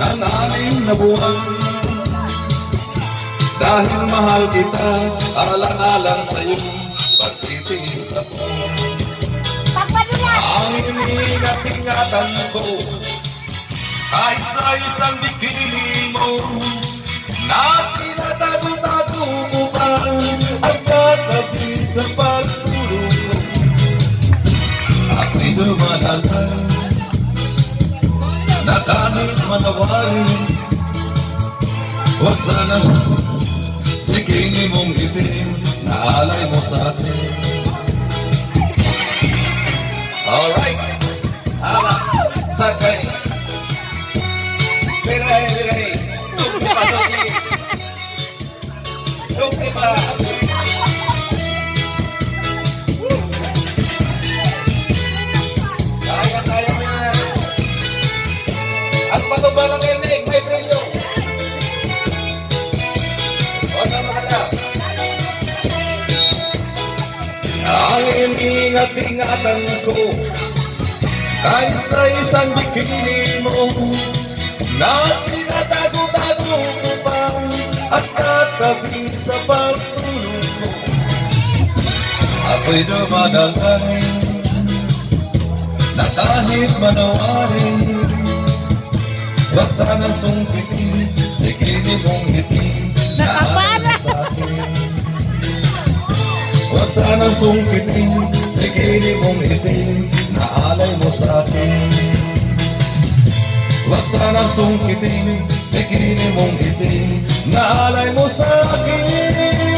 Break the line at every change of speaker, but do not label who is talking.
ng aning na buwan. Dahil mahal kita, alang-alang sa'yo, pagtitiis ako. Ang iniingat-ingatan ko, kahit sa isang bikini mo, na tinatago-tago mo pa, at katabi sa pagtulog mo. Ako'y dumadalhan, na kahit manawarin, huwag sanang bikini mong itim na alay mo sa akin. Alright, ala, sakay. Biray, biray. Tuki pa. Kaya mo yan. At patubalang Ernig, may premyo. Huwag na makata. Ang ingat-ingatan ko, kahit sa isang bikini mo, na tinatago-tago mo pa, at katabi sa pagtulog mo. Ako'y dumadalhan, na kahit manawarin, huwag sanang sungkitin, bikini mong ngiti, na alay sa akin. Huwag sanang sungkitin, bikini mong ngiti, na alay mo sa akin. Huwag sanang sungkitin, bikini mong ngiti, na alay mo sa akin.